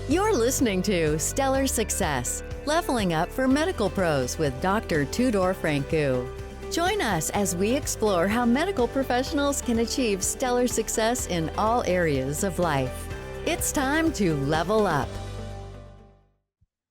You're listening to Stellar Success, Leveling Up for Medical Pros with Dr. Tudor Francu. Join us as we explore how medical professionals can achieve stellar success in all areas of life. It's time to level up.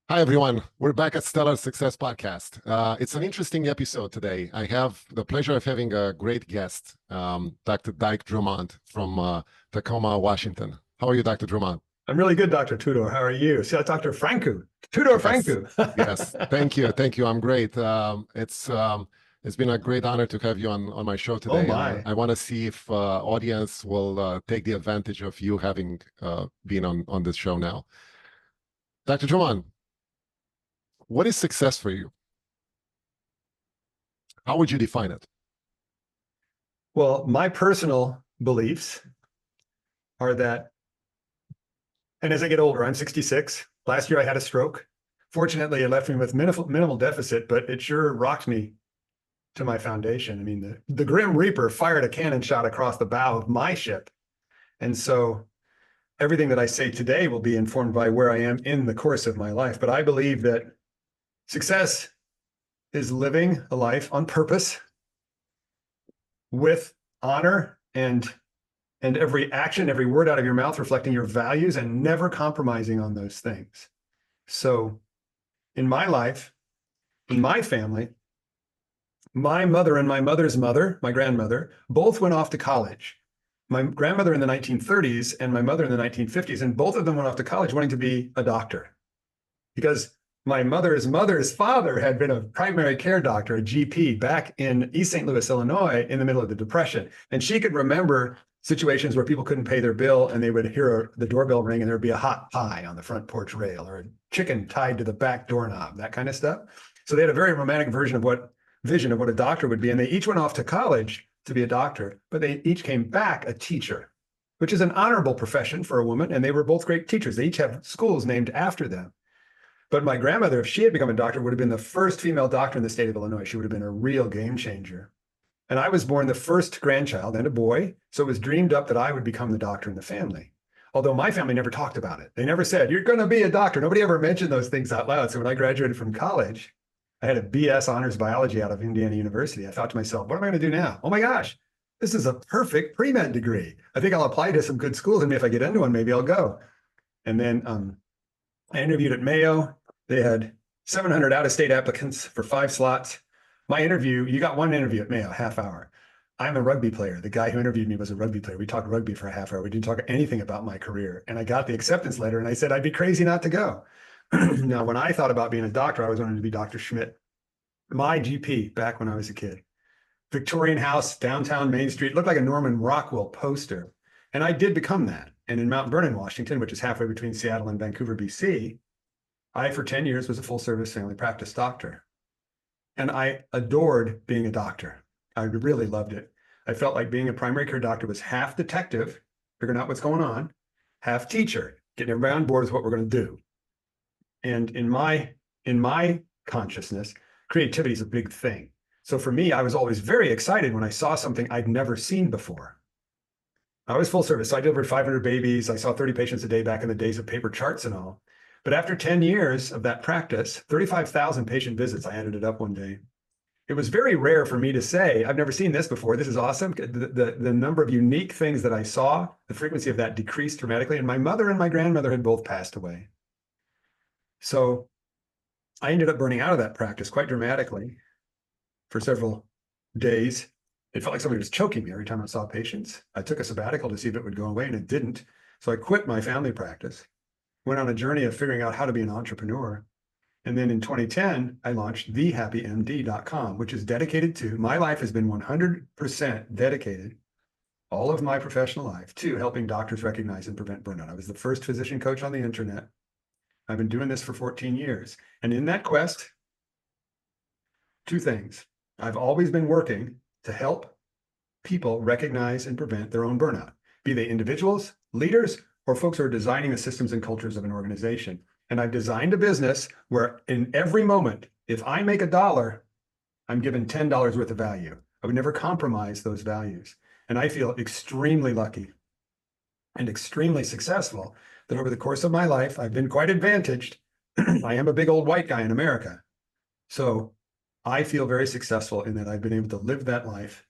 Hi, everyone. We're back at Stellar Success Podcast. It's an interesting episode today. I have the pleasure of having a great guest, Dr. Dike Drummond from Tacoma, Washington. How are you, Dr. Drummond? I'm really good, Dr. Tudor. How are you? See, Dr. Francu. Tudor Francu. Yes. Thank you. Thank you. I'm great. It's been a great honor to have you on my show today. Oh, my. I want to see if audience will take the advantage of you having been on this show now. Dr. Drummond, what is success for you? How would you define it? Well, my personal beliefs are that, and as I get older, I'm 66. Last year I had a stroke. Fortunately, it left me with minimal deficit, but it sure rocked me to my foundation. I mean, the Grim Reaper fired a cannon shot across the bow of my ship. And so everything that I say today will be informed by where I am in the course of my life. But I believe that success is living a life on purpose with honor and every action, every word out of your mouth reflecting your values and never compromising on those things. So in my life, in my family, my mother and my mother's mother, my grandmother, both went off to college. My grandmother in the 1930s and my mother in the 1950s, and both of them went off to college wanting to be a doctor. Because my mother's father had been a primary care doctor, a GP, back in East St. Louis, Illinois, in the middle of the Depression. And she could remember situations where people couldn't pay their bill and they would hear the doorbell ring and there would be a hot pie on the front porch rail or a chicken tied to the back doorknob, that kind of stuff. So they had a very romantic vision of what a doctor would be. And they each went off to college to be a doctor, but they each came back a teacher, which is an honorable profession for a woman. And they were both great teachers. They each have schools named after them. But my grandmother, if she had become a doctor, would have been the first female doctor in the state of Illinois. She would have been a real game changer. And I was born the first grandchild and a boy. So it was dreamed up that I would become the doctor in the family. Although my family never talked about it. They never said, you're going to be a doctor. Nobody ever mentioned those things out loud. So when I graduated from college, I had a BS honors biology out of Indiana University. I thought to myself, what am I going to do now? Oh my gosh, this is a perfect pre-med degree. I think I'll apply to some good schools. And if I get into one, maybe I'll go. And then I interviewed at Mayo. They had 700 out-of-state applicants for 5 slots. My interview, you got one interview at Mayo, half hour. I'm a rugby player. The guy who interviewed me was a rugby player. We talked rugby for a half hour. We didn't talk anything about my career. And I got the acceptance letter and I said, I'd be crazy not to go. Now, when I thought about being a doctor, I was wanting to be Dr. Schmidt, my GP back when I was a kid. Victorian house, downtown Main Street, looked like a Norman Rockwell poster. And I did become that. And in Mount Vernon, Washington, which is halfway between Seattle and Vancouver, BC, I, for 10 years, was a full-service family practice doctor. And I adored being a doctor. I really loved it. I felt like being a primary care doctor was half detective, figuring out what's going on, half teacher, getting everybody on board with what we're going to do. And in my consciousness, creativity is a big thing. So for me, I was always very excited when I saw something I'd never seen before. I was full service. So I delivered 500 babies. I saw 30 patients a day back in the days of paper charts and all. But after 10 years of that practice, 35,000 patient visits, I added it up one day. It was very rare for me to say, I've never seen this before. This is awesome. The number of unique things that I saw, the frequency of that decreased dramatically. And my mother and my grandmother had both passed away. So I ended up burning out of that practice quite dramatically for several days. It felt like somebody was choking me every time I saw patients. I took a sabbatical to see if it would go away, and it didn't. So I quit my family practice, went on a journey of figuring out how to be an entrepreneur. And then in 2010, I launched thehappymd.com, which is dedicated to, my life has been 100% dedicated, all of my professional life, to helping doctors recognize and prevent burnout. I was the first physician coach on the internet. I've been doing this for 14 years. And in that quest, 2 things. I've always been working to help people recognize and prevent their own burnout, be they individuals, leaders, or folks who are designing the systems and cultures of an organization. And I've designed a business where in every moment, if I make $1, I'm given $10 worth of value. I would never compromise those values. And I feel extremely lucky and extremely successful that over the course of my life, I've been quite advantaged. I am a big old white guy in America. So I feel very successful in that I've been able to live that life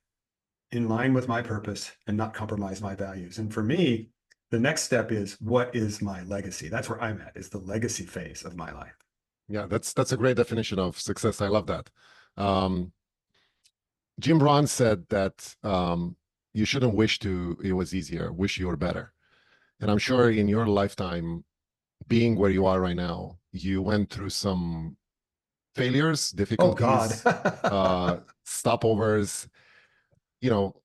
in line with my purpose and not compromise my values. And for me, the next step is, what is my legacy? That's where I'm at, is the legacy phase of my life. Yeah, that's a great definition of success. I love that. Jim Rohn said that you shouldn't wish it was easier, wish you were better. And I'm sure in your lifetime, being where you are right now, you went through some failures, difficulties, stopovers.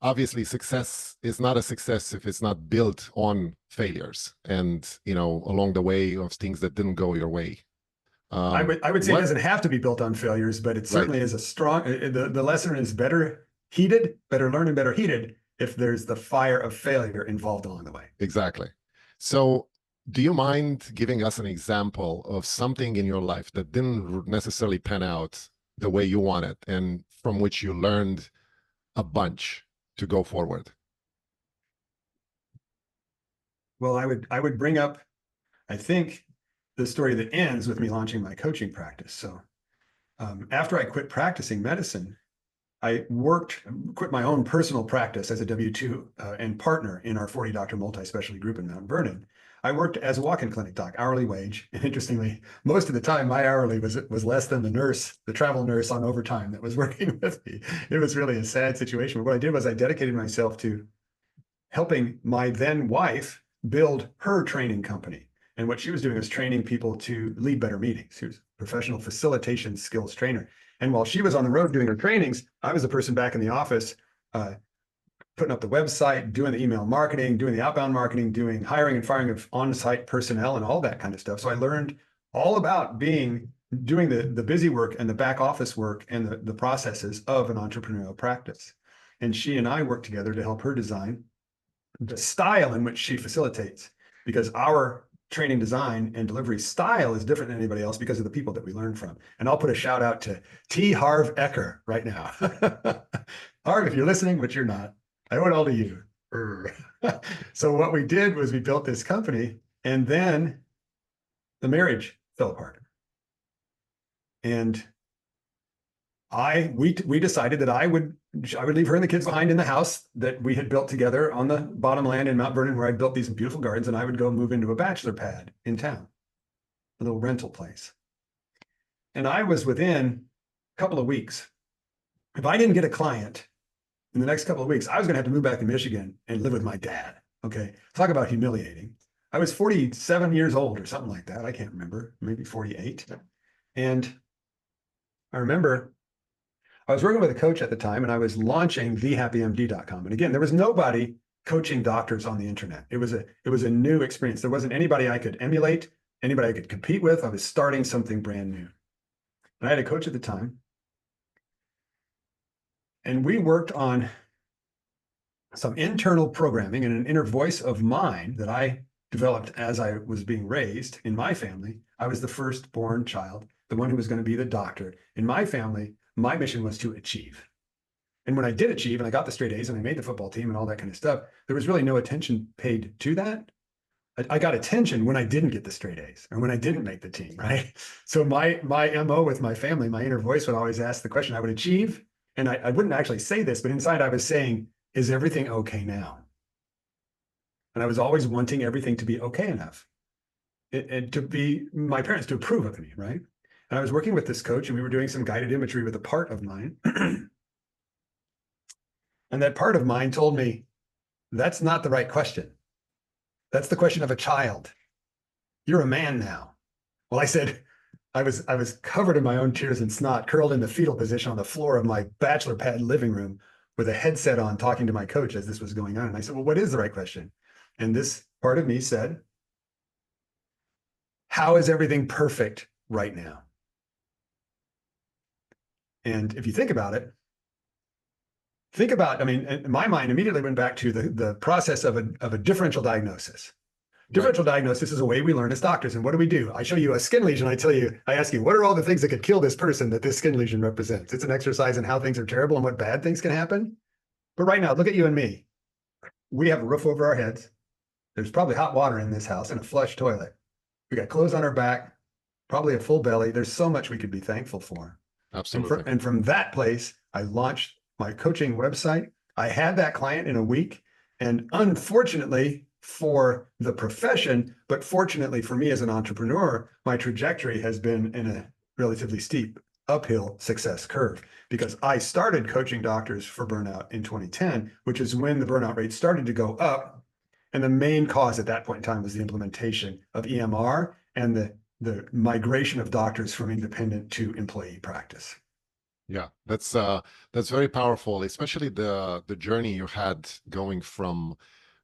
Obviously success is not a success if it's not built on failures and, along the way of things that didn't go your way. I would say it doesn't have to be built on failures, but it certainly is a strong, the lesson is better learned and better heeded if there's the fire of failure involved along the way. Exactly. So do you mind giving us an example of something in your life that didn't necessarily pan out the way you wanted and from which you learned a bunch to go forward? Well, I would bring up, I think, the story that ends with me launching my coaching practice. So after I quit practicing medicine, I quit my own personal practice as a W-2 and partner in our 40-doctor multi-specialty group in Mount Vernon. I worked as a walk-in clinic doc, hourly wage. And interestingly, most of the time, my hourly was less than the travel nurse on overtime that was working with me. It was really a sad situation. But what I did was I dedicated myself to helping my then wife build her training company. And what she was doing was training people to lead better meetings. She was a professional facilitation skills trainer. And while she was on the road doing her trainings, I was the person back in the office putting up the website, doing the email marketing, doing the outbound marketing, doing hiring and firing of on-site personnel and all that kind of stuff. So I learned all about doing the busy work and the back office work and the processes of an entrepreneurial practice. And she and I worked together to help her design the style in which she facilitates, because our training design and delivery style is different than anybody else because of the people that we learn from. And I'll put a shout out to T. Harv Eker right now. Harv, if you're listening, but you're not, I owe it all to you. So what we did was we built this company, and then the marriage fell apart. And we decided that I would leave her and the kids behind in the house that we had built together on the bottom land in Mount Vernon, where I built these beautiful gardens, and I would go move into a bachelor pad in town, a little rental place. And I was within a couple of weeks. If I didn't get a client in the next couple of weeks, I was going to have to move back to Michigan and live with my dad. Okay, talk about humiliating. I was 47 years old or something like that. I can't remember, maybe 48. And I remember I was working with a coach at the time, and I was launching thehappymd.com. And again, there was nobody coaching doctors on the internet. It was a new experience. There wasn't anybody I could emulate, anybody I could compete with. I was starting something brand new. And I had a coach at the time, and we worked on some internal programming and an inner voice of mine that I developed as I was being raised in my family. I was the firstborn child, the one who was going to be the doctor. In my family, my mission was to achieve. And when I did achieve and I got the straight A's and I made the football team and all that kind of stuff, there was really no attention paid to that. I got attention when I didn't get the straight A's or when I didn't make the team, right? So my MO with my family, my inner voice would always ask the question. I would achieve, and I wouldn't actually say this, but inside I was saying, is everything okay now? And I was always wanting everything to be okay enough. And to be my parents to approve of me, right? And I was working with this coach, and we were doing some guided imagery with a part of mine. And that part of mine told me, that's not the right question. That's the question of a child. You're a man now. Well, I said, I was covered in my own tears and snot, curled in the fetal position on the floor of my bachelor pad living room with a headset on, talking to my coach as this was going on. And I said, well, what is the right question? And this part of me said, how is everything perfect right now? And if you think about it, I mean, my mind immediately went back to the process of a differential diagnosis. Differential diagnosis is a way we learn as doctors. And what do? I show you a skin lesion. I ask you, what are all the things that could kill this person that this skin lesion represents? It's an exercise in how things are terrible and what bad things can happen. But right now, look at you and me. We have a roof over our heads. There's probably hot water in this house and a flush toilet. We got clothes on our back, probably a full belly. There's so much we could be thankful for. Absolutely. And from that place, I launched my coaching website. I had that client in a week. And unfortunately for the profession, but fortunately for me as an entrepreneur, my trajectory has been in a relatively steep uphill success curve, because I started coaching doctors for burnout in 2010, which is when the burnout rate started to go up. And the main cause at that point in time was the implementation of EMR and the migration of doctors from independent to employee practice. Yeah, that's very powerful, especially the journey you had going from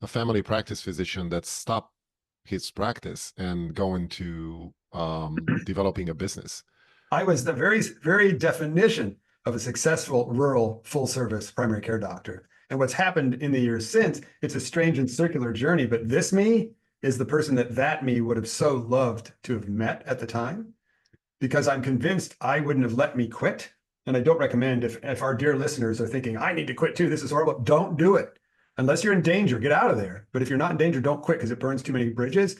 a family practice physician that stopped his practice and going to developing a business. I was the very, very definition of a successful rural full-service primary care doctor. And what's happened in the years since, it's a strange and circular journey, but this me is the person that me would have so loved to have met at the time, because I'm convinced I wouldn't have let me quit. And I don't recommend, if our dear listeners are thinking, I need to quit too, this is horrible, don't do it. Unless you're in danger, get out of there. But if you're not in danger, don't quit, because it burns too many bridges.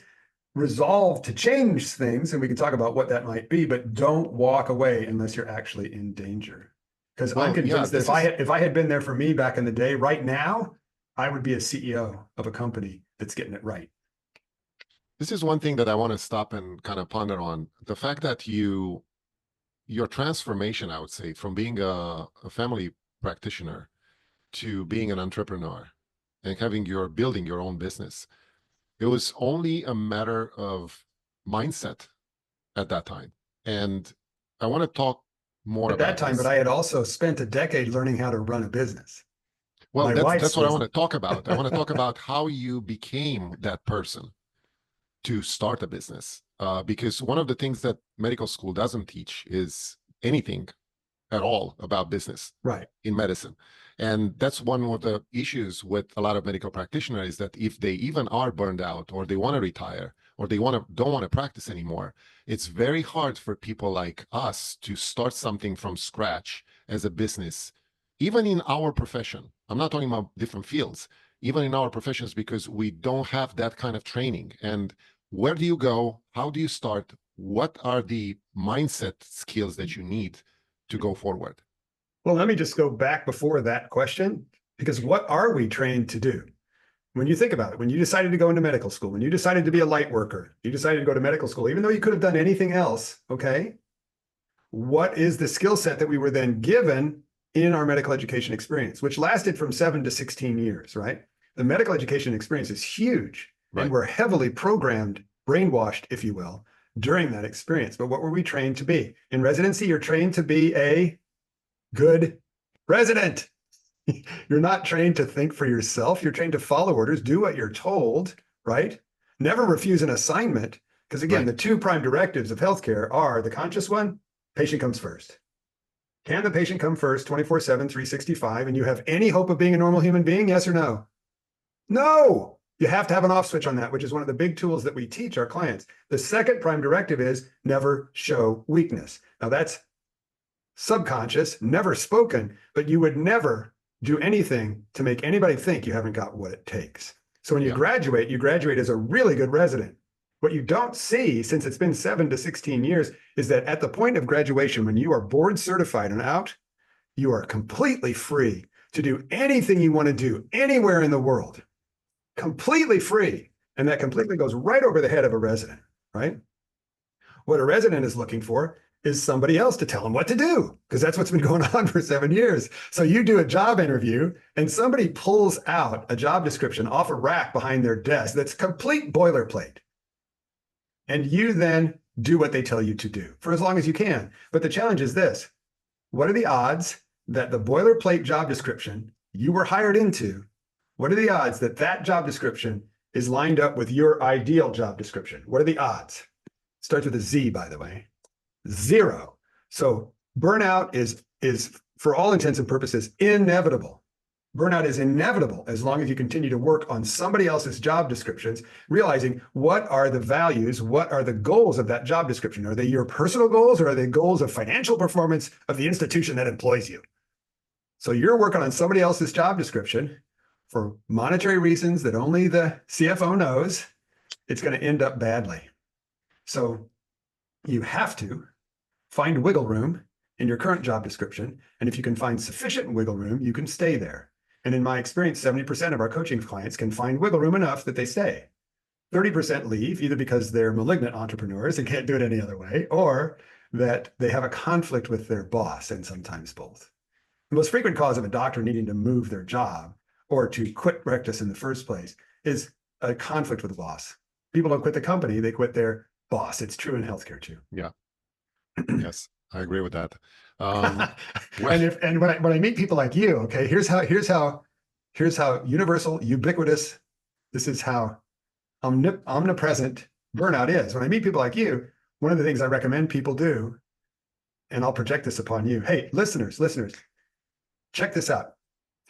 Resolve to change things, and we can talk about what that might be, but don't walk away unless you're actually in danger. Because I'm convinced that if I had been there for me back in the day, right now, I would be a CEO of a company that's getting it right. This is one thing that I want to stop and kind of ponder on. The fact that your transformation, I would say, from being a family practitioner to being an entrepreneur and building your own business, it was only a matter of mindset at that time. And I want to talk more about that time, this. But I had also spent a decade learning how to run a business. Well, that's what I want to talk about. I want to talk about how you became that person to start a business. Because one of the things that medical school doesn't teach is anything at all about business in medicine. And that's one of the issues with a lot of medical practitioners, is that if they even are burned out, or they want to retire, or they don't want to practice anymore, it's very hard for people like us to start something from scratch as a business, even in our profession. I'm not talking about different fields, even in our professions, because we don't have that kind of training. And where do you go? How do you start? What are the mindset skills that you need to go forward? Well, let me just go back before that question, because what are we trained to do? When you think about it, when you decided to go into medical school, when you decided to be a light worker, you decided to go to medical school, even though you could have done anything else, okay? What is the skill set that we were then given in our medical education experience, which lasted from 7 to 16 years, right? The medical education experience is huge, and we're heavily programmed, brainwashed, if you will, during that experience. But what were we trained to be? In residency, you're trained to be a good resident. You're not trained to think for yourself. You're trained to follow orders, do what you're told, right? Never refuse an assignment. Because again, the two prime directives of healthcare are the conscious one, patient comes first. Can the patient come first 24/7, 365, and you have any hope of being a normal human being? Yes or no? No! You have to have an off switch on that, which is one of the big tools that we teach our clients. The second prime directive is never show weakness. Now that's subconscious, never spoken, but you would never do anything to make anybody think you haven't got what it takes. So when you graduate as a really good resident. What you don't see, since it's been 7 to 16 years, is that at the point of graduation, when you are board certified and out, you are completely free to do anything you want to do anywhere in the world. Completely free. And that completely goes right over the head of a resident, right? What a resident is looking for is somebody else to tell them what to do, because that's what's been going on for 7 years. So you do a job interview and somebody pulls out a job description off a rack behind their desk that's complete boilerplate. And you then do what they tell you to do for as long as you can. But the challenge is this: what are the odds that the boilerplate job description you were hired into, what are the odds that that job description is lined up with your ideal job description? What are the odds? Starts with a Z, by the way. 0. So burnout is for all intents and purposes inevitable. Burnout is inevitable as long as you continue to work on somebody else's job descriptions, realizing what are the values, what are the goals of that job description? Are they your personal goals, or are they goals of financial performance of the institution that employs you? So you're working on somebody else's job description. for monetary reasons that only the CFO knows, it's going to end up badly. So you have to find wiggle room in your current job description. And if you can find sufficient wiggle room, you can stay there. And in my experience, 70% of our coaching clients can find wiggle room enough that they stay. 30% leave either because they're malignant entrepreneurs and can't do it any other way, or that they have a conflict with their boss, and sometimes both. The most frequent cause of a doctor needing to move their job or to quit practice in the first place is a conflict with the boss. People don't quit the company, they quit their boss. It's true in healthcare too. Yeah. Yes, I agree with that. And when I meet people like you, okay, here's how universal, ubiquitous, this is how omnipresent burnout is. When I meet people like you, one of the things I recommend people do, and I'll project this upon you. Hey, listeners, check this out.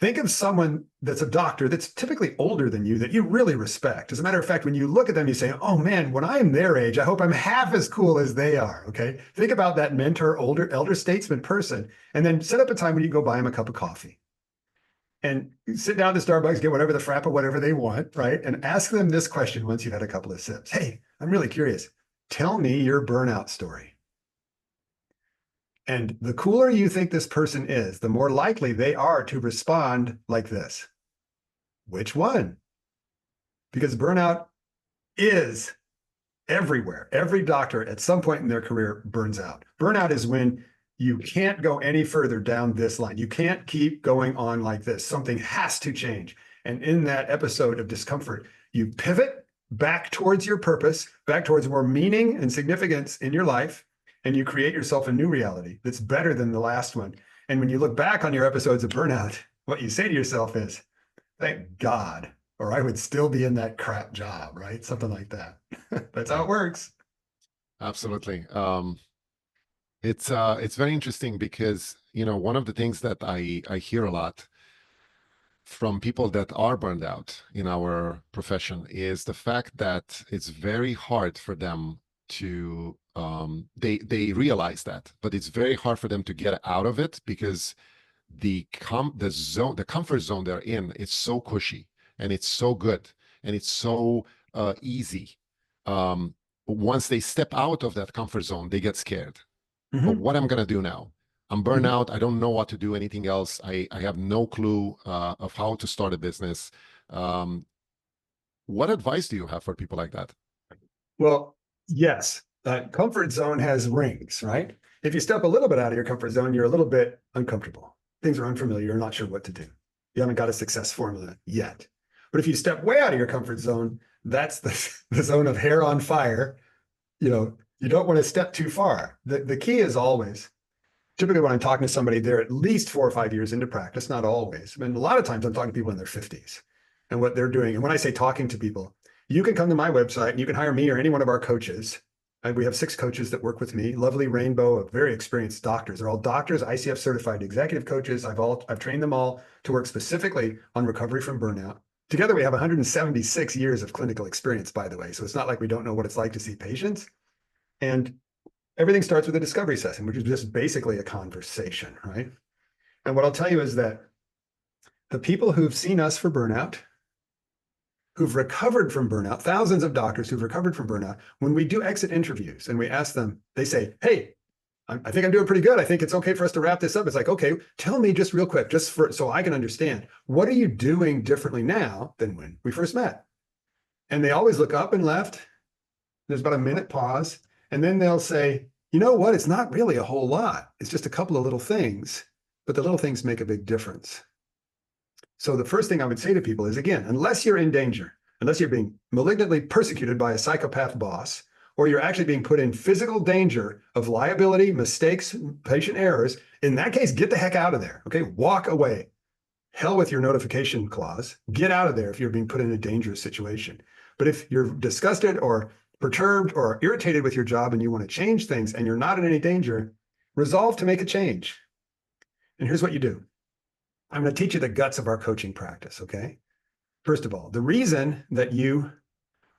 Think of someone that's a doctor that's typically older than you that you really respect. As a matter of fact, when you look at them, you say, oh man, when I'm their age, I hope I'm half as cool as they are, okay? Think about that mentor, elder statesman person, and then set up a time when you go buy them a cup of coffee. And sit down at the Starbucks, get whatever the frap or whatever they want, right? And ask them this question once you've had a couple of sips. Hey, I'm really curious. Tell me your burnout story. And the cooler you think this person is, the more likely they are to respond like this. Which one? Because burnout is everywhere. Every doctor at some point in their career burns out. Burnout is when you can't go any further down this line. You can't keep going on like this. Something has to change. And in that episode of discomfort, you pivot back towards your purpose, back towards more meaning and significance in your life, and you create yourself a new reality that's better than the last one. And when you look back on your episodes of burnout, what you say to yourself is, thank God, or I would still be in that crap job, right? Something like that. That's how it works. Absolutely. It's very interesting because, one of the things that I hear a lot from people that are burned out in our profession is the fact that it's very hard for them to they realize that, but it's very hard for them to get out of it because the comfort zone they're in, it's so cushy and it's so good and it's so easy. Once they step out of that comfort zone, they get scared. But what I'm going to do now? I'm burned out. I don't know what to do anything else. I have no clue of how to start a business. What advice do you have for people like that? Well, yes. Comfort zone has rings, right? If you step a little bit out of your comfort zone, you're a little bit uncomfortable. Things are unfamiliar. You're not sure what to do. You haven't got a success formula yet. But if you step way out of your comfort zone, that's the zone of hair on fire. You don't want to step too far. The key is always, typically when I'm talking to somebody, they're at least 4 or 5 years into practice, not always. I mean, a lot of times I'm talking to people in their 50s and what they're doing. And when I say talking to people, you can come to my website and you can hire me or any one of our coaches. And we have 6 coaches that work with me, lovely rainbow of very experienced doctors. They're all doctors, ICF certified executive coaches. I've trained them all to work specifically on recovery from burnout. Together, we have 176 years of clinical experience, by the way. So it's not like we don't know what it's like to see patients. And everything starts with a discovery session, which is just basically a conversation, right? And what I'll tell you is that the people who've seen us for burnout, who've recovered from burnout, thousands of doctors who've recovered from burnout, when we do exit interviews and we ask them, they say, hey, I think I'm doing pretty good. I think it's okay for us to wrap this up. It's like, okay, tell me just real quick, so I can understand, what are you doing differently now than when we first met? And they always look up and left. There's about a minute pause. And then they'll say, you know what? It's not really a whole lot. It's just a couple of little things, but the little things make a big difference. So the first thing I would say to people is, again, unless you're in danger, unless you're being malignantly persecuted by a psychopath boss, or you're actually being put in physical danger of liability, mistakes, patient errors, in that case, get the heck out of there, okay? Walk away. Hell with your notification clause. Get out of there if you're being put in a dangerous situation. But if you're disgusted or perturbed or irritated with your job and you want to change things and you're not in any danger, resolve to make a change. And here's what you do. I'm going to teach you the guts of our coaching practice, okay? First of all, the reason that you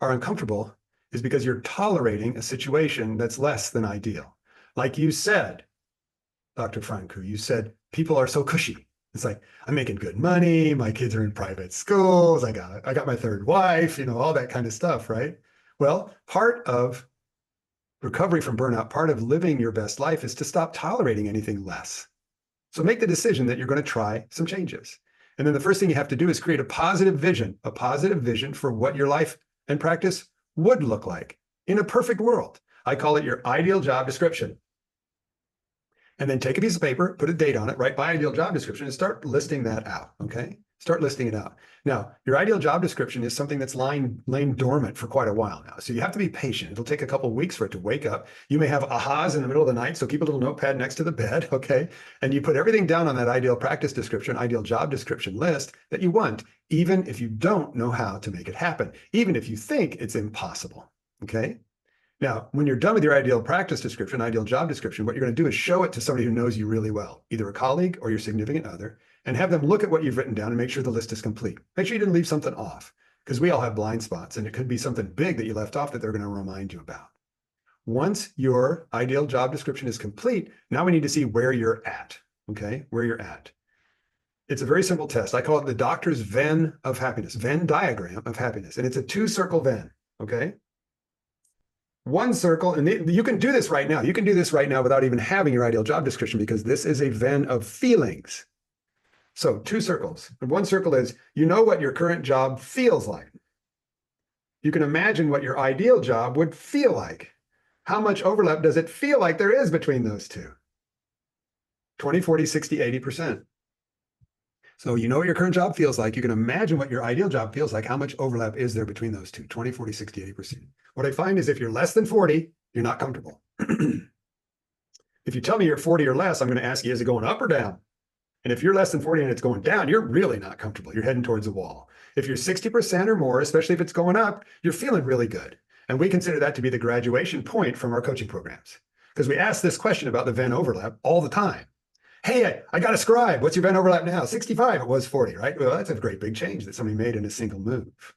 are uncomfortable is because you're tolerating a situation that's less than ideal. Like you said, Dr. Francu, you said people are so cushy. It's like, I'm making good money. My kids are in private schools. I got my third wife, all that kind of stuff, right? Well, part of recovery from burnout, part of living your best life is to stop tolerating anything less. So make the decision that you're going to try some changes. And then the first thing you have to do is create a positive vision for what your life and practice would look like in a perfect world. I call it your ideal job description. And then take a piece of paper, put a date on it, write my ideal job description, and start listing that out, okay? Start listing it out. Now, your ideal job description is something that's lain dormant for quite a while now. So you have to be patient. It'll take a couple of weeks for it to wake up. You may have ahas in the middle of the night, so keep a little notepad next to the bed, okay? And you put everything down on that ideal practice description, ideal job description list that you want, even if you don't know how to make it happen, even if you think it's impossible, okay? Now, when you're done with your ideal practice description, ideal job description, what you're going to do is show it to somebody who knows you really well, either a colleague or your significant other, and have them look at what you've written down and make sure the list is complete. Make sure you didn't leave something off, because we all have blind spots, and it could be something big that you left off that they're going to remind you about. Once your ideal job description is complete, now we need to see where you're at, okay? Where you're at. It's a very simple test. I call it the doctor's Venn of happiness, Venn diagram of happiness, and it's a 2-circle Venn, okay? One circle, and you can do this right now. You can do this right now without even having your ideal job description, because this is a Venn of feelings. So 2 circles. And 1 circle is, you know what your current job feels like. You can imagine what your ideal job would feel like. How much overlap does it feel like there is between those two? 20, 40, 60, 80%. So you know what your current job feels like. You can imagine what your ideal job feels like. How much overlap is there between those two? 20, 40, 60, 80%. What I find is if you're less than 40, you're not comfortable. If you tell me you're 40 or less, I'm going to ask you, is it going up or down? And if you're less than 40 and it's going down, you're really not comfortable. You're heading towards a wall. If you're 60% or more, especially if it's going up, you're feeling really good. And we consider that to be the graduation point from our coaching programs, because we ask this question about the Venn overlap all the time. Hey, I got a scribe. What's your Venn overlap now? 65. It was 40, right? Well, that's a great big change that somebody made in a single move.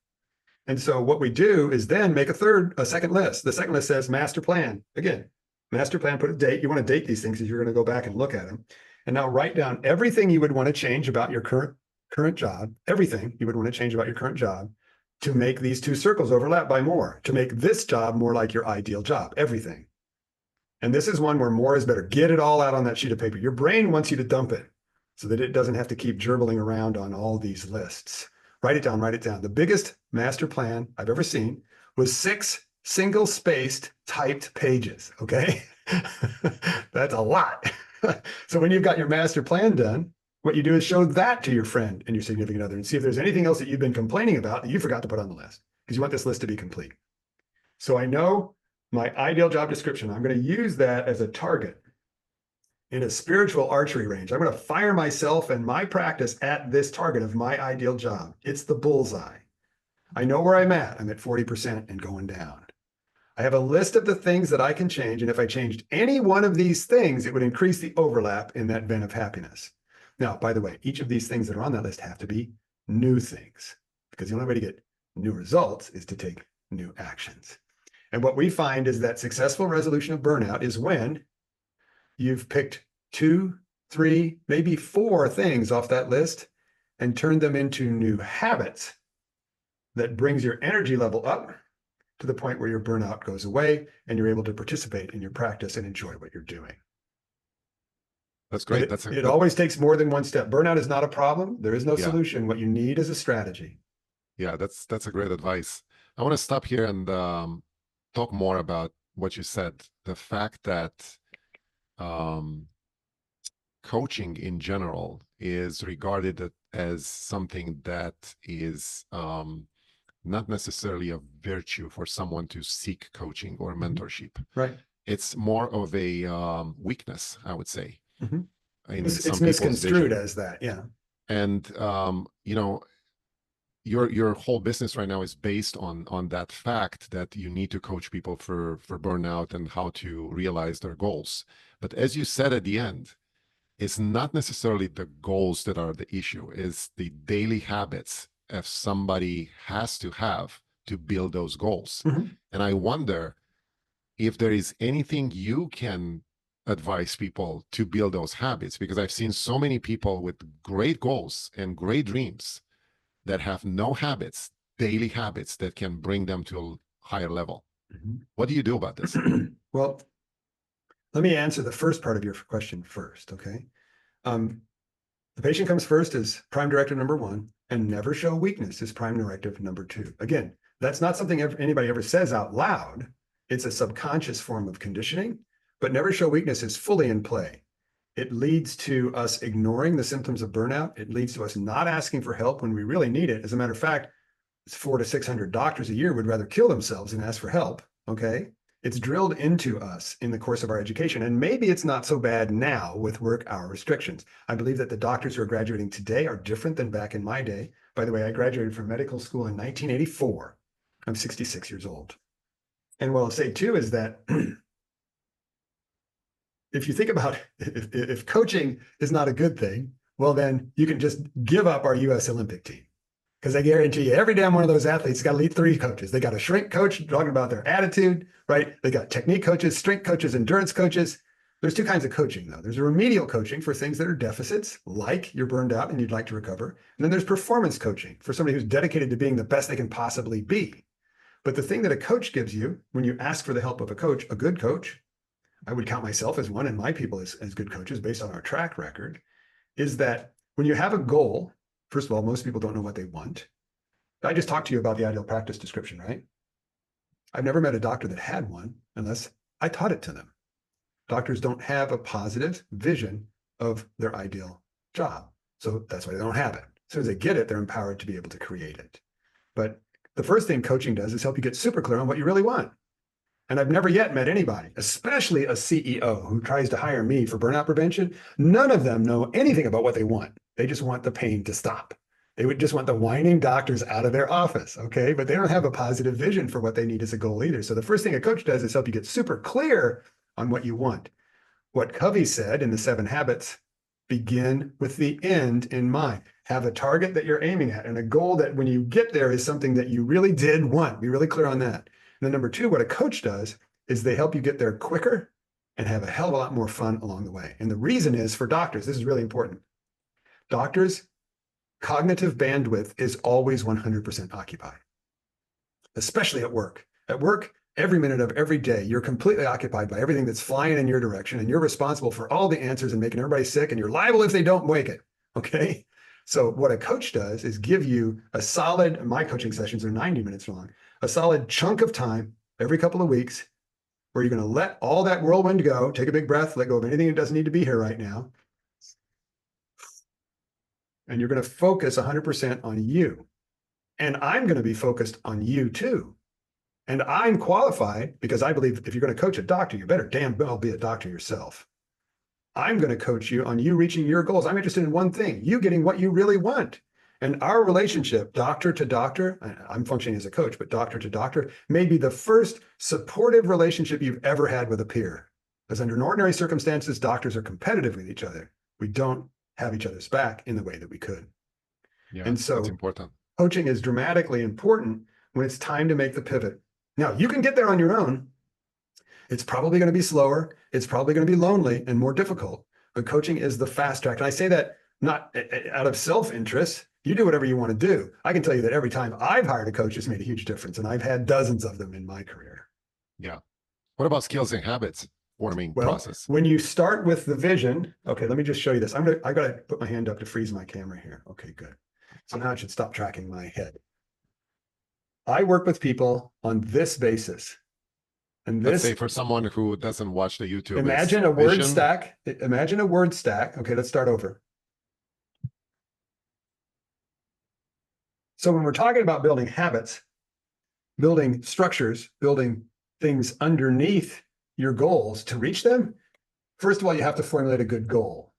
And so what we do is then make a second list. The second list says master plan. Again, master plan, put a date. You want to date these things because you're going to go back and look at them. And now write down everything you would want to change about your current job, everything you would want to change about your current job to make these 2 circles overlap by more, to make this job more like your ideal job, everything. And this is one where more is better. Get it all out on that sheet of paper. Your brain wants you to dump it so that it doesn't have to keep gerbling around on all these lists. Write it down, write it down. The biggest master plan I've ever seen was 6 single-spaced typed pages, okay? That's a lot. So when you've got your master plan done, what you do is show that to your friend and your significant other and see if there's anything else that you've been complaining about that you forgot to put on the list, because you want this list to be complete. So I know my ideal job description, I'm going to use that as a target in a spiritual archery range. I'm going to fire myself and my practice at this target of my ideal job. It's the bullseye. I know where I'm at. I'm at 40% and going down. I have a list of the things that I can change. And if I changed any one of these things, it would increase the overlap in that Venn of happiness. Now, by the way, each of these things that are on that list have to be new things, because the only way to get new results is to take new actions. And what we find is that successful resolution of burnout is when you've picked 2, 3, maybe 4 things off that list and turned them into new habits that brings your energy level up to the point where your burnout goes away and you're able to participate in your practice and enjoy what you're doing. That's great. It always takes more than one step. Burnout is not a problem. There is no solution. What you need is a strategy. Yeah, that's a great advice. I want to stop here and talk more about what you said. The fact that coaching in general is regarded as something that is not necessarily a virtue for someone to seek coaching or mentorship. Right. It's more of a weakness, I would say. Mm-hmm. It's misconstrued as that, yeah. And your whole business right now is based on that fact that you need to coach people for burnout and how to realize their goals. But as you said at the end, it's not necessarily the goals that are the issue, it's the daily habits if somebody has to have to build those goals. Mm-hmm. And I wonder if there is anything you can advise people to build those habits? Because I've seen so many people with great goals and great dreams that have no habits, daily habits that can bring them to a higher level. What do you do about this? Well, let me answer the first part of your question first, okay? The patient comes first is prime directive number 1, and never show weakness is prime directive number 2. Again, that's not something anybody ever says out loud. It's a subconscious form of conditioning, but never show weakness is fully in play. It leads to us ignoring the symptoms of burnout. It leads to us not asking for help when we really need it. As a matter of fact, 400 to 600 doctors a year would rather kill themselves than ask for help, okay? It's drilled into us in the course of our education. And maybe it's not so bad now with work hour restrictions. I believe that the doctors who are graduating today are different than back in my day. By the way, I graduated from medical school in 1984. I'm 66 years old. And what I'll say too is that if you think about if coaching is not a good thing, well, then you can just give up our US Olympic team. Because I guarantee you, every damn one of those athletes got at least 3 coaches. They got a shrink coach talking about their attitude, right? They got technique coaches, strength coaches, endurance coaches. There's 2 kinds of coaching, though. There's a remedial coaching for things that are deficits, like you're burned out and you'd like to recover. And then there's performance coaching for somebody who's dedicated to being the best they can possibly be. But the thing that a coach gives you when you ask for the help of a coach, a good coach, I would count myself as one and my people as good coaches based on our track record, is that when you have a goal, first of all, most people don't know what they want. I just talked to you about the ideal practice description, right? I've never met a doctor that had one unless I taught it to them. Doctors don't have a positive vision of their ideal job. So that's why they don't have it. As soon as they get it, they're empowered to be able to create it. But the first thing coaching does is help you get super clear on what you really want. And I've never yet met anybody, especially a CEO who tries to hire me for burnout prevention. None of them know anything about what they want. They just want the pain to stop. They would just want the whining doctors out of their office, okay? But they don't have a positive vision for what they need as a goal either. So the first thing a coach does is help you get super clear on what you want. What Covey said in the 7 Habits, begin with the end in mind. Have a target that you're aiming at and a goal that when you get there is something that you really did want. Be really clear on that. And then number 2, what a coach does is they help you get there quicker and have a hell of a lot more fun along the way. And the reason is for doctors, this is really important. Doctors, cognitive bandwidth is always 100% occupied, especially at work. At work, every minute of every day, you're completely occupied by everything that's flying in your direction, and you're responsible for all the answers and making everybody sick, and you're liable if they don't make it, okay? So what a coach does is give you a solid, my coaching sessions are 90 minutes long, a solid chunk of time every couple of weeks where you're going to let all that whirlwind go, take a big breath, let go of anything that doesn't need to be here right now, and you're going to focus 100% on you. And I'm going to be focused on you too. And I'm qualified because I believe if you're going to coach a doctor, you better damn well be a doctor yourself. I'm going to coach you on you reaching your goals. I'm interested in one thing, you getting what you really want. And our relationship, doctor to doctor, I'm functioning as a coach, but doctor to doctor, may be the first supportive relationship you've ever had with a peer. Because under ordinary circumstances, doctors are competitive with each other. We don't have each other's back in the way that we could. Yeah, and so that's important. Coaching is dramatically important when it's time to make the pivot. Now, you can get there on your own. It's probably going to be slower. It's probably going to be lonely and more difficult. But coaching is the fast track. And I say that not out of self-interest. You do whatever you want to do. I can tell you that every time I've hired a coach, it's made a huge difference. And I've had dozens of them in my career. Yeah. What about skills and habits forming process? When you start with the vision, okay, let me just show you this. I got to put my hand up to freeze my camera here. Okay, good. So now it should stop tracking my head. I work with people on this basis. And Let's say for someone who doesn't watch the YouTube. Imagine a word stack. Imagine a word stack. Okay, let's start over. So when we're talking about building habits, building structures, building things underneath your goals to reach them, first of all, you have to formulate a good goal.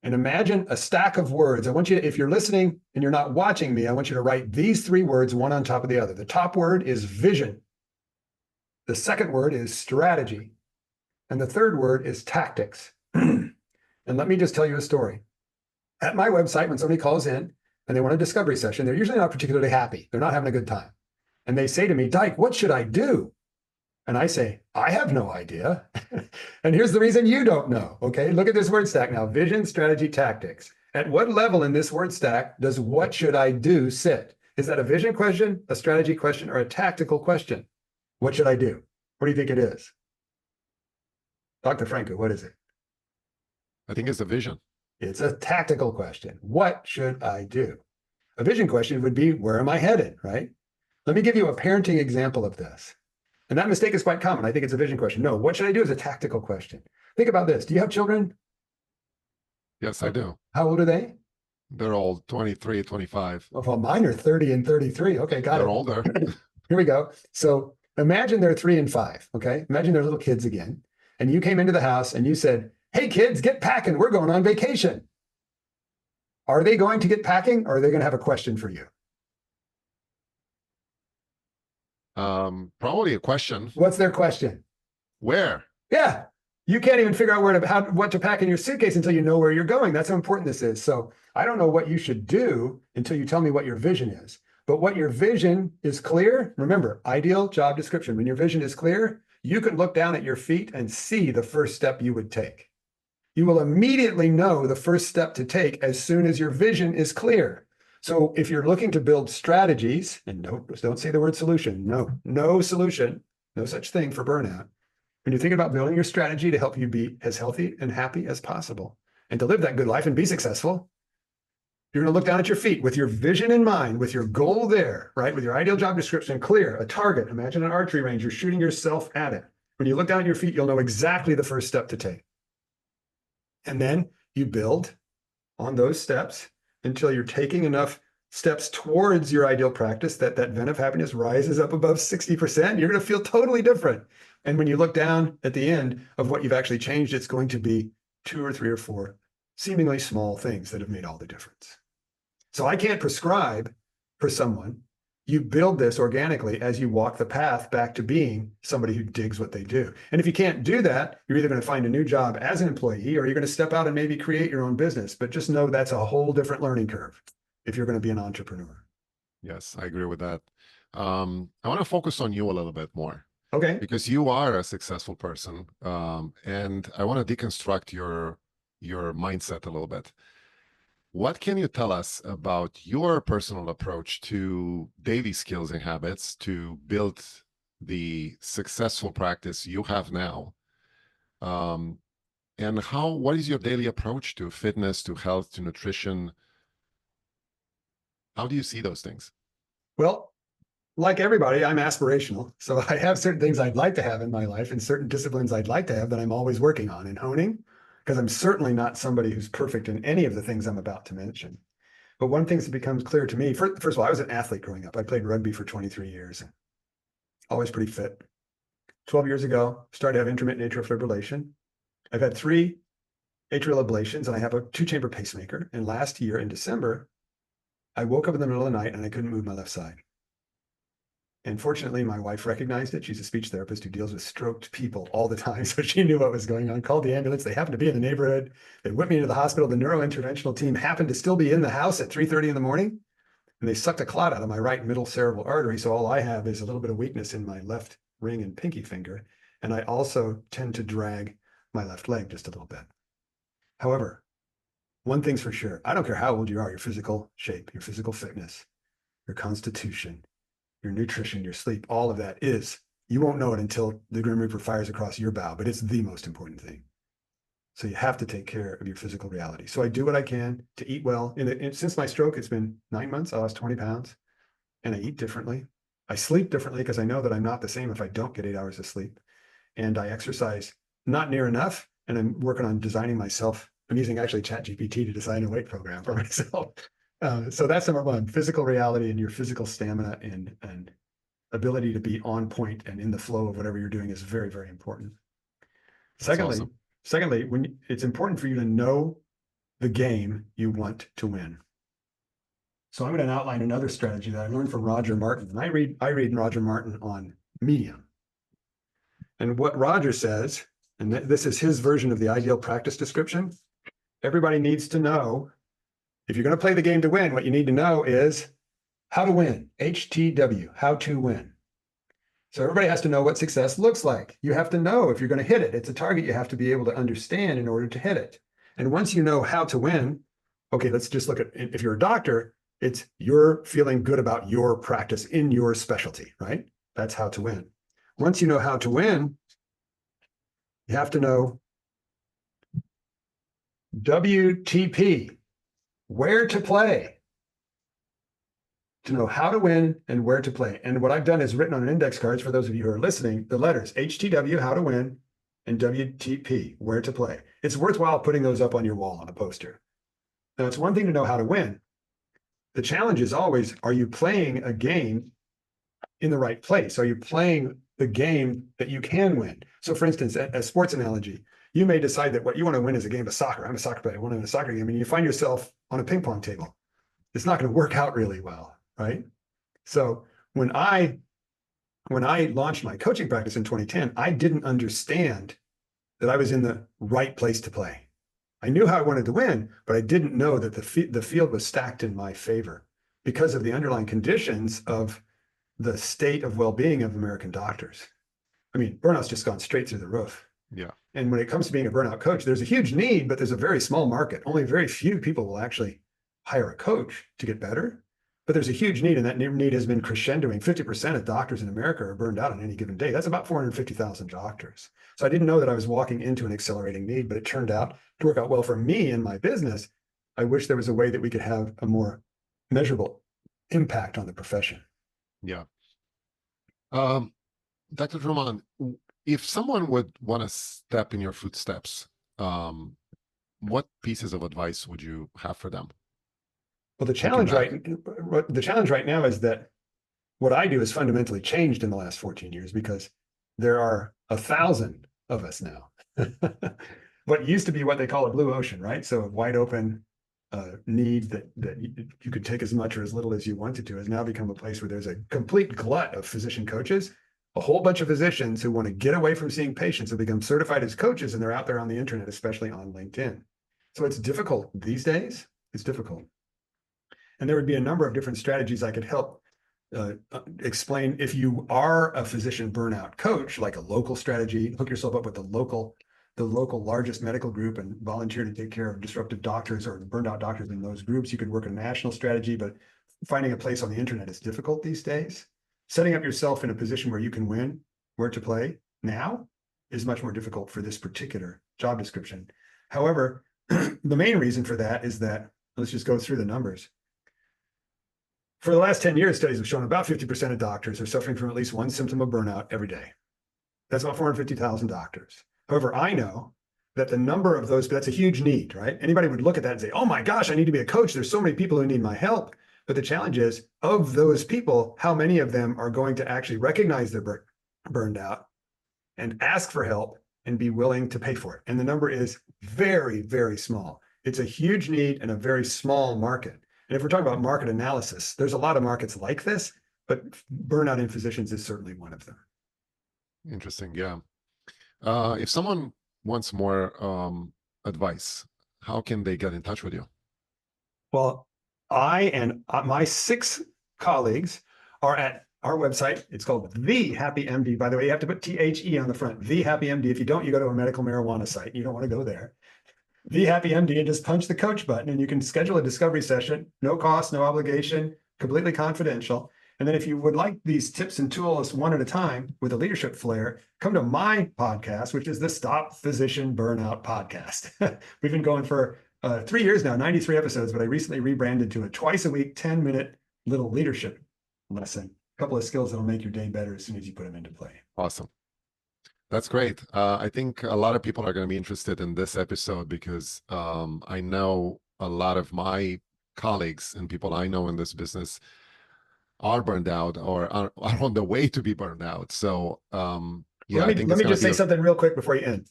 And imagine a stack of words. I want you to, if you're listening and you're not watching me, I want you to write these 3 words, one on top of the other. The top word is vision. The second word is strategy. And the third word is tactics. And let me just tell you a story. At my website, when somebody calls in and they want a discovery session, they're usually not particularly happy. They're not having a good time. And they say to me, Dike, what should I do? And I say, I have no idea. And here's the reason you don't know. Okay, look at this word stack now: vision, strategy, tactics. At what level in this word stack does what should I do sit? Is that a vision question, a strategy question, or a tactical question? What should I do? What do you think it is? Dr. Francu, what is it? I think it's a vision. It's a tactical question. What should I do? A vision question would be, where am I headed, right? Let me give you a parenting example of this. And that mistake is quite common. I think it's a vision question. No, what should I do is a tactical question. Think about this. Do you have children? Yes, I do. How old are they? They're all 23, 25. Well, mine are 30 and 33. Okay, got it. They're older. Here we go. So imagine they're 3 and 5. Okay, imagine they're little kids again. And you came into the house and you said, hey, kids, get packing. We're going on vacation. Are they going to get packing, or are they going to have a question for you? Probably a question. What's their question? Where? Yeah. You can't even figure out what to pack in your suitcase until you know where you're going. That's how important this is. So I don't know what you should do until you tell me what your vision is. But what your vision is clear. Remember, ideal job description. When your vision is clear, you can look down at your feet and see the first step you would take. You will immediately know the first step to take as soon as your vision is clear. So if you're looking to build strategies, and don't say the word solution. No solution, no such thing for burnout. When you're thinking about building your strategy to help you be as healthy and happy as possible and to live that good life and be successful, you're going to look down at your feet with your vision in mind, with your goal there, right? With your ideal job description clear, a target. Imagine an archery range. You're shooting yourself at it. When you look down at your feet, you'll know exactly the first step to take. And then you build on those steps until you're taking enough steps towards your ideal practice that vent of happiness rises up above 60%. You're going to feel totally different. And when you look down at the end of what you've actually changed, it's going to be 2 or 3 or 4 seemingly small things that have made all the difference. So I can't prescribe for someone. You build this organically as you walk the path back to being somebody who digs what they do. And if you can't do that, you're either going to find a new job as an employee, or you're going to step out and maybe create your own business. But just know that's a whole different learning curve if you're going to be an entrepreneur. Yes, I agree with that. I want to focus on you a little bit more. Okay. Because you are a successful person. And I want to deconstruct your mindset a little bit. What can you tell us about your personal approach to daily skills and habits to build the successful practice you have now? And what is your daily approach to fitness, to health, to nutrition? How do you see those things? Well, like everybody, I'm aspirational. So I have certain things I'd like to have in my life and certain disciplines I'd like to have that I'm always working on and honing, because I'm certainly not somebody who's perfect in any of the things I'm about to mention. But one thing that becomes clear to me, first of all, I was an athlete growing up. I played rugby for 23 years, always pretty fit. 12 years ago, started to have intermittent atrial fibrillation. I've had 3 atrial ablations, and I have a 2-chamber pacemaker. And last year in December, I woke up in the middle of the night and I couldn't move my left side. And fortunately, my wife recognized it. She's a speech therapist who deals with stroked people all the time. So she knew what was going on, called the ambulance. They happened to be in the neighborhood. They whipped me into the hospital. The neurointerventional team happened to still be in the house at 3:30 in the morning. And they sucked a clot out of my right middle cerebral artery. So all I have is a little bit of weakness in my left ring and pinky finger. And I also tend to drag my left leg just a little bit. However, one thing's for sure. I don't care how old you are, your physical shape, your physical fitness, your constitution, your nutrition, your sleep, all of that you won't know it until the Grim Reaper fires across your bow, but it's the most important thing. So you have to take care of your physical reality. So I do what I can to eat well. Since my stroke, it's been 9 months. I lost 20 pounds and I eat differently. I sleep differently because I know that I'm not the same if I don't get 8 hours of sleep. And I exercise not near enough. And I'm working on designing myself. I'm using actually ChatGPT to design a weight program for myself. So that's number one, physical reality and your physical stamina and ability to be on point and in the flow of whatever you're doing is very, very important. Secondly, when it's important for you to know the game you want to win. So I'm going to outline another strategy that I learned from Roger Martin. And I read Roger Martin on Medium. And what Roger says, and this is his version of the ideal practice description, everybody needs to know, if you're going to play the game to win, what you need to know is how to win, HTW, how to win. So everybody has to know what success looks like. You have to know if you're going to hit it. It's a target you have to be able to understand in order to hit it. And once you know how to win, okay, let's just look at, if you're a doctor, it's you're feeling good about your practice in your specialty, right? That's how to win. Once you know how to win, you have to know WTP, where to play, to know how to win and where to play. And what I've done is written on index cards for those of you who are listening, the letters HTW, how to win, and WTP, where to play. It's worthwhile putting those up on your wall on a poster. Now, it's one thing to know how to win. The challenge is always, are you playing a game in the right place? Are you playing the game that you can win? So for instance, a sports analogy, you may decide that what you want to win is a game of soccer. I'm a soccer player, I want to win a soccer game, and you find yourself on a ping pong table. It's not going to work out really well, right? So when I launched my coaching practice in 2010, I didn't understand that I was in the right place to play. I knew how I wanted to win, but I didn't know that the field was stacked in my favor because of the underlying conditions of the state of well-being of American doctors. I mean, burnout's just gone straight through the roof. Yeah. And when it comes to being a burnout coach, there's a huge need, but there's a very small market. Only very few people will actually hire a coach to get better. But there's a huge need, and that need has been crescendoing. 50% of doctors in America are burned out on any given day. That's about 450,000 doctors. So I didn't know that I was walking into an accelerating need, but it turned out to work out well for me and my business. I wish there was a way that we could have a more measurable impact on the profession. Yeah. Dr. Drummond, if someone would want to step in your footsteps, what pieces of advice would you have for them? Well, the challenge right now is that what I do is fundamentally changed in the last 14 years because there are 1,000 of us now. What used to be what they call a blue ocean, right? So a wide open need that you could take as much or as little as you wanted to has now become a place where there's a complete glut of physician coaches, a whole bunch of physicians who want to get away from seeing patients and become certified as coaches, and they're out there on the internet, especially on LinkedIn. So it's difficult these days. It's difficult. And there would be a number of different strategies I could help explain. If you are a physician burnout coach, like a local strategy, hook yourself up with the local largest medical group and volunteer to take care of disruptive doctors or burned out doctors in those groups. You could work a national strategy, but finding a place on the internet is difficult these days. Setting up yourself in a position where you can win, where to play now is much more difficult for this particular job description. However, the main reason for that is that, let's just go through the numbers. For the last 10 years, studies have shown about 50% of doctors are suffering from at least one symptom of burnout every day. That's about 450,000 doctors. However, I know that the number of those, that's a huge need, right? Anybody would look at that and say, oh my gosh, I need to be a coach. There's so many people who need my help. But the challenge is, of those people, how many of them are going to actually recognize they're burned out and ask for help and be willing to pay for it? And the number is very, very small. It's a huge need and a very small market. And if we're talking about market analysis, there's a lot of markets like this, but burnout in physicians is certainly one of them. Interesting. Yeah. If someone wants more advice, how can they get in touch with you? Well, I and my 6 colleagues are at our website. It's called The Happy MD. By the way, you have to put THE on the front. The Happy MD. If you don't, you go to a medical marijuana site. You don't want to go there. The Happy MD, and just punch the coach button, and you can schedule a discovery session. No cost, no obligation, completely confidential. And then if you would like these tips and tools one at a time with a leadership flair, come to my podcast, which is the Stop Physician Burnout Podcast. We've been going for 3 years now, 93 episodes, but I recently rebranded to a twice a week, 10-minute little leadership lesson. A couple of skills that'll make your day better as soon as you put them into play. Awesome. That's great. I think a lot of people are going to be interested in this episode because I know a lot of my colleagues and people I know in this business are burned out or are on the way to be burned out. So yeah, let me just say something real quick before you end.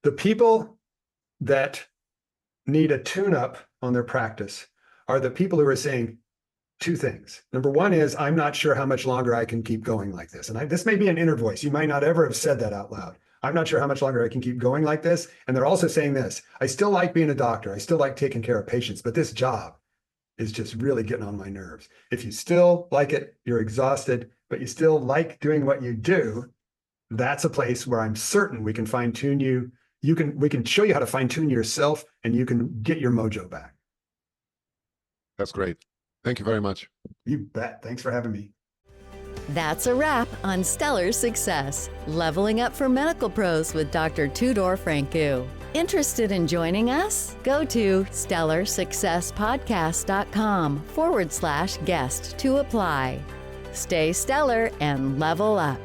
The people that need a tune-up on their practice are the people who are saying 2 things. Number one is, I'm not sure how much longer I can keep going like this. And this may be an inner voice. You might not ever have said that out loud. I'm not sure how much longer I can keep going like this. And they're also saying this: I still like being a doctor. I still like taking care of patients, but this job is just really getting on my nerves. If you still like it, you're exhausted, but you still like doing what you do, that's a place where I'm certain we can fine tune you. We can show you how to fine tune yourself, and you can get your mojo back. That's great. Thank you very much. You bet. Thanks for having me. That's a wrap on Stellar Success, Leveling Up for Medical Pros with Dr. Tudor Francu. Interested in joining us? Go to stellarsuccesspodcast.com/guest to apply. Stay stellar and level up.